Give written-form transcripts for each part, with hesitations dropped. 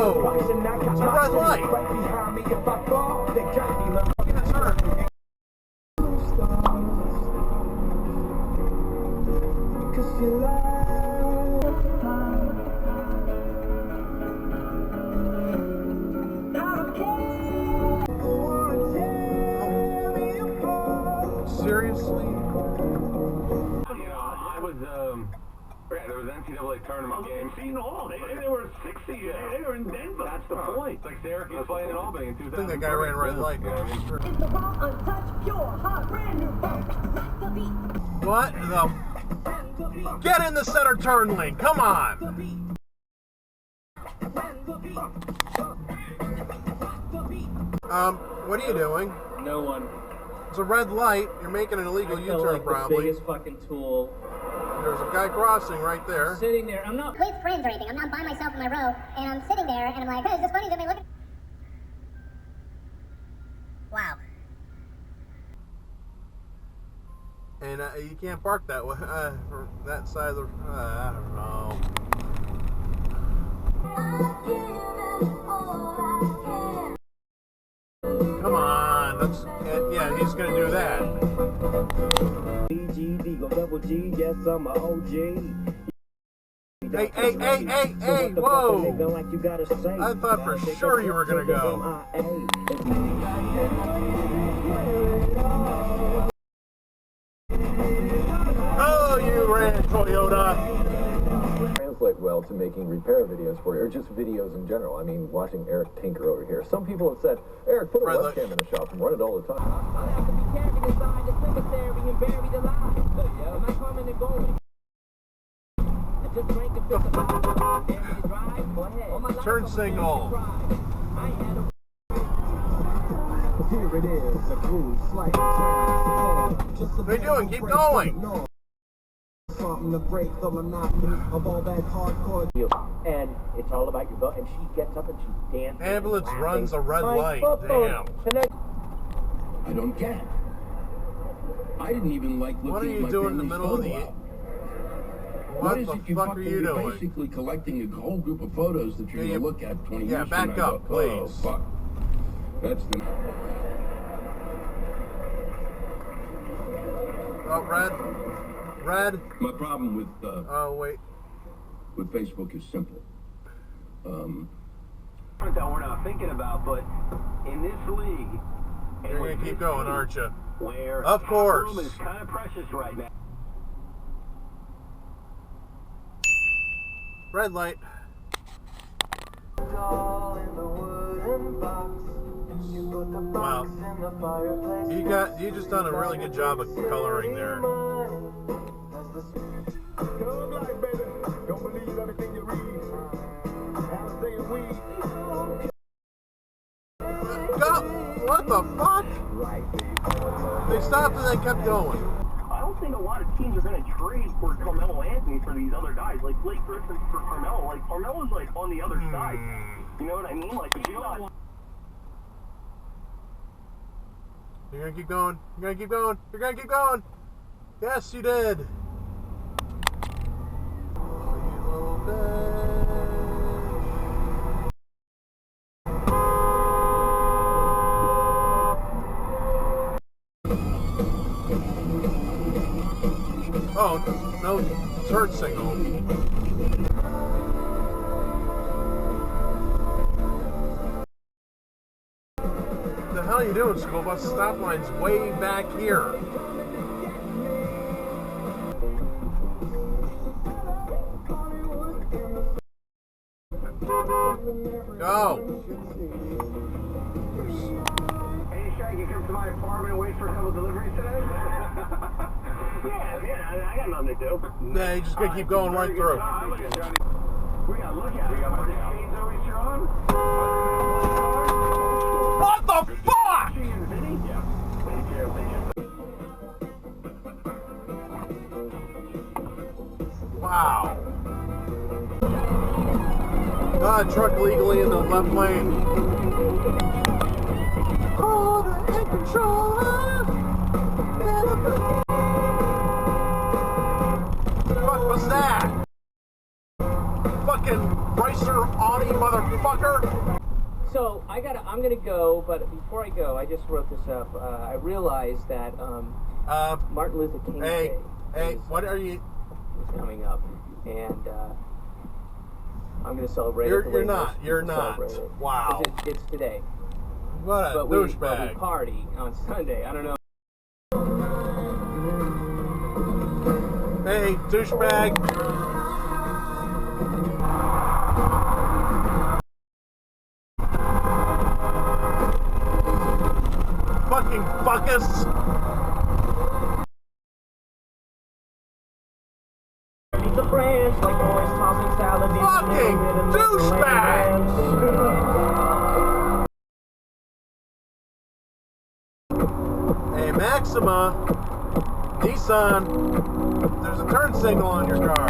Whoa! It's a red light! Get a turn! Seriously? I was, there was NCAA tournament games. They were 60. They were in Denver. That's the point. It's like Syracuse playing in Albany in 2000. I think that guy ran red light. It's the raw, untouched, pure, hot, brand new boat. The beat. What the? Get in the center turn lane. Come on. What are you doing? No one. It's a red light. You're making an illegal U-turn, like probably. The biggest fucking tool. There's a guy crossing right there. I'm sitting there. I'm not with friends or anything. I'm not by myself in my row, and I'm sitting there, and I'm like, hey, is this funny? Is look at... Wow. And you can't park that way, that side of the. I don't know. Come on, let's. Yeah, he's gonna do that. Yes, I'm a OG. Hey, whoa! I thought for sure you were gonna go. Oh, you ran, Toyota! Translate well to making repair videos for you, or just videos in general. I mean, watching Eric tinker over here. Some people have said, Eric, put a webcam in the shop and run it all the time. I have to be carried inside the cemetery and buried alive. Am I coming and going? I just drank a fifth of vodka. Dare me to drive? Go ahead. Turn signal. I had a... Here it is, the groove, slight What are you doing? Keep going. Something to break the monotony of all that hardcore. And it's all about your butt. And she gets up and she dances. Ambulance runs a red light. Damn. I don't get it. I didn't even like looking What are at you my doing in the family's middle of the? photo album. What is the it fuck are you You're doing? basically collecting a whole group of photos that you're going to look at 20 years from now. Yeah, back up, please. Oh, fuck. That's the... Oh, red. My problem with Oh, wait. with Facebook is simple. That we're not thinking about, but in this league, You're gonna keep going, aren't you? Where of course. room is kind of precious right now. Red light. Wow. You just done a really good job of coloring there. Go! What the fuck? They stopped and they kept going. I don't think a lot of teams are going to trade for Carmelo Anthony for these other guys. Like Blake Griffin for Carmelo. Like Carmelo's like on the other side. You know what I mean? Like if you not... You're gonna keep going. You're gonna keep going. You're gonna keep going. Yes, you did. Oh, you little bitch. Oh, no turn signal. What the hell are you doing, school bus? Stop line's way back here. Go. Hey, Shaggy, you come to my apartment and wait for a couple deliveries today? Yeah, I got nothing to do. Nah, you just gotta keep going right through. We gotta look at it. We got our chains always strong. What the fuck? Wow. Truck legally in the left lane. Order and control. What was that? Fucking racer Audi motherfucker. So I'm gonna go, but before I go, I just wrote this up. I realized that Martin Luther King Day what are you? is coming up, and I'm gonna celebrate. You're not. Wow. It's today. What a douchebag. We party on Sunday. I don't know. Hey, douchebag. Fucking fuckus. Eat the branch like always tossing salad. Fucking douchebag. Hey, Maxima. Nissan. There's a turn signal on your car.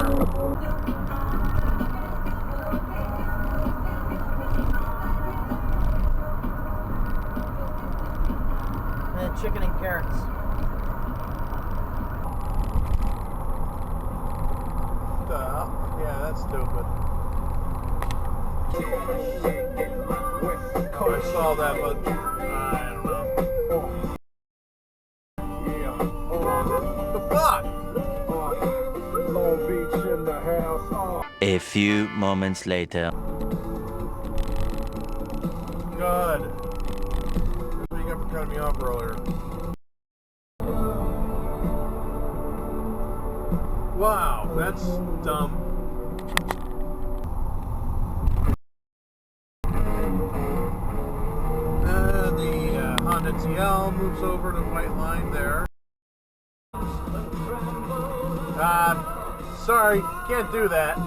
Chicken and carrots. Yeah, that's stupid. Oh, I saw that, but I don't know. The fuck? A few moments later. Good. What you got for cutting me off earlier? Wow, that's dumb. The Honda TL moves over to the white line there. Sorry, can't do that.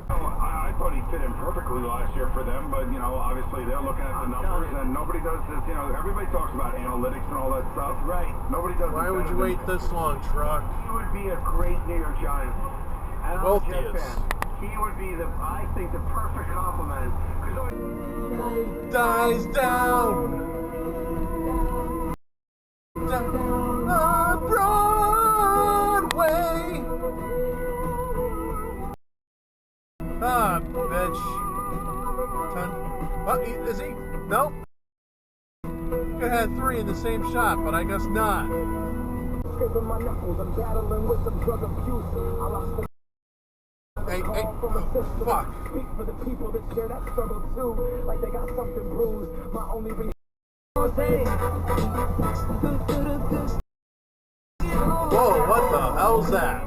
I thought he fit in perfectly last year for them, but, you know, obviously they're looking at the numbers, and nobody does this, you know, everybody talks about analytics and all that stuff. Right. Nobody does. Why would you wait this long, truck? He would be a great New York Giants. And Both I'm a Jet is. fan. He would be I think, the perfect compliment. Dies down. Down on Broadway. Ah, bitch. What, is he? Nope. You could have 3 in the same shot, but I guess not. Hey, fuck. Whoa, what the hell's that?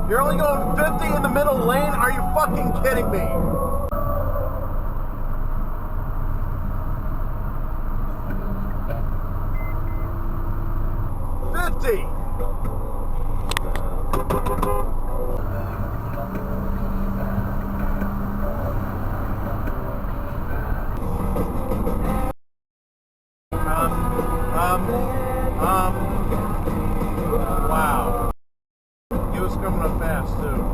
You're only going 50 in the middle lane? Are you fucking kidding me? Wow. He was coming up fast, too.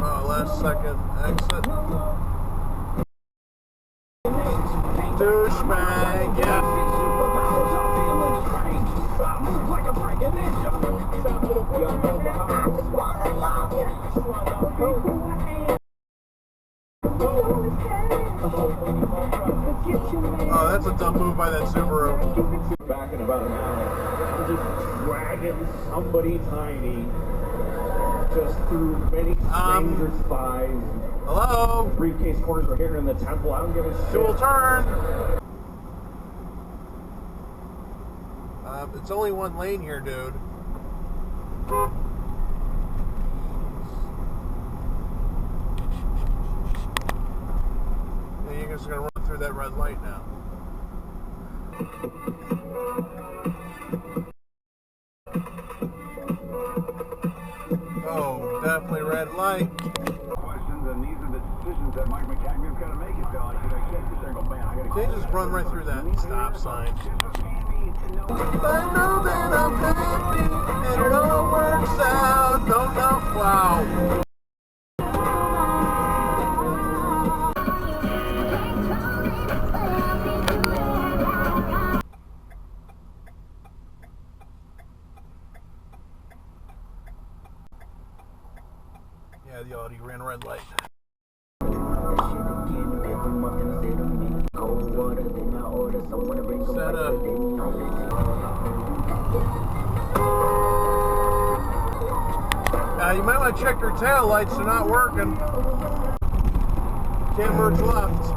Oh, last second exit. Douchebag, yeah. Oh, that's a dumb move by that Subaru. Back in about an hour. I'm just dragging somebody tiny just through many strangers' spies. Hello? Briefcase corners are here in the temple. I don't give a shit. Dual turn. It's only one lane here, dude. Yeah, you're just gonna run through that red light now. Oh, definitely red light. Questions, and these are the decisions that Mike McCagney's got to make. It's like, should I get this there? Go, man, I got to. They just run right through that stop sign. I know that I'm happy and it all works out. Don't know. Wow. Yeah, the Audi ran red light. Set up. You might want to check your tail lights, they're not working. Can't merge left.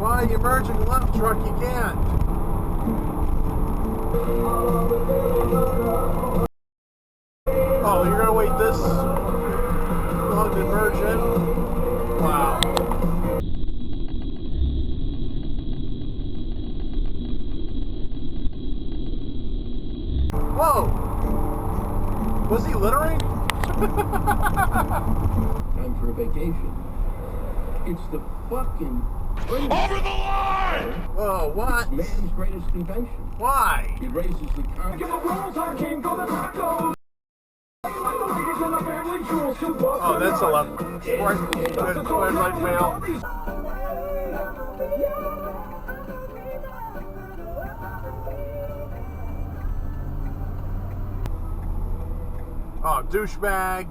Why are you merging left, truck? You can't. Oh, you're gonna wait this long to merge in? Wow. Whoa! Was he littering? Time for a vacation. It's the fucking... Over the line! Whoa, what? Man's greatest invention. Why? It raises the confidence. Oh, that's a lot. Red light fail. Oh, douchebag.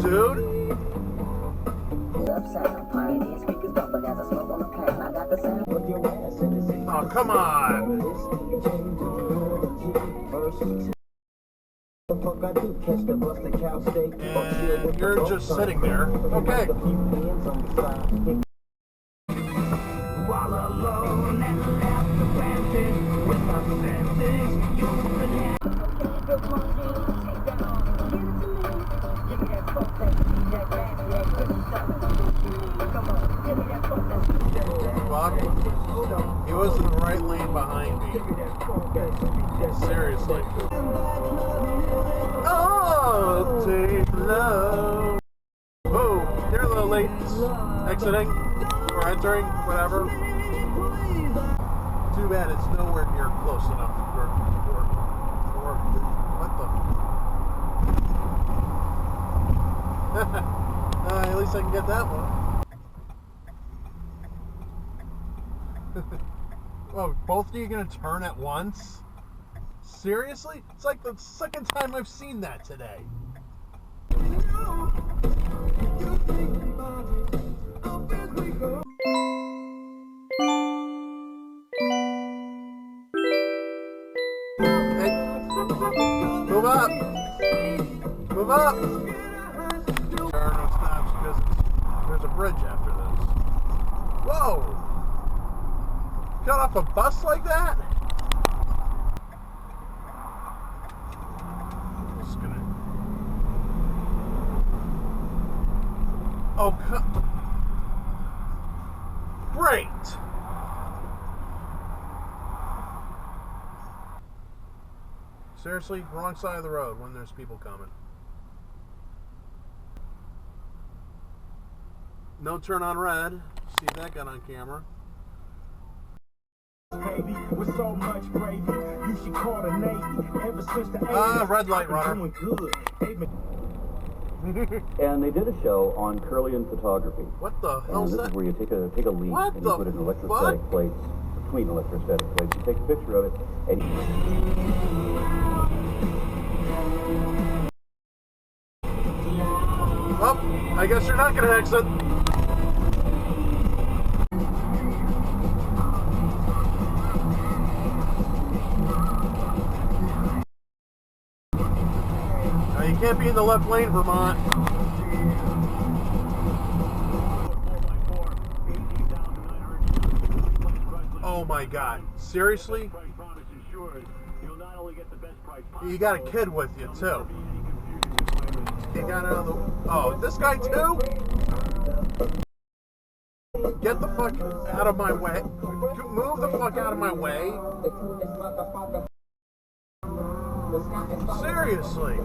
Dude. Oh, come on. And you're just sitting there. Okay. While alone and left the vantage with my senses, he was in the right lane behind me. Seriously. Oh, take love. Oh, you're a little late exiting or entering, whatever. Too bad it's nowhere near close enough to work. What the? At least I can get that one. Oh, both of you gonna turn at once? Seriously? It's like the second time I've seen that today. Hey, move up! Move up! Turn or stops because there's a bridge after this. Whoa! Got off a bus like that? Just gonna... Oh, great! Seriously, wrong side of the road when there's people coming. No turn on red. See if that got on camera. With so much gravy, you should call the Navy. Ever since the red light runner. And they did a show on Curlian photography. What the hell is that? This is where you take a leaf and you put it in electrostatic plates, between electrostatic plates. You take a picture of it and Well, I guess you're not gonna exit. You can't be in the left lane, Vermont. Oh my God! Seriously? You got a kid with you too. You got out of the. Oh, this guy too? Get the fuck out of my way. Move the fuck out of my way. Seriously.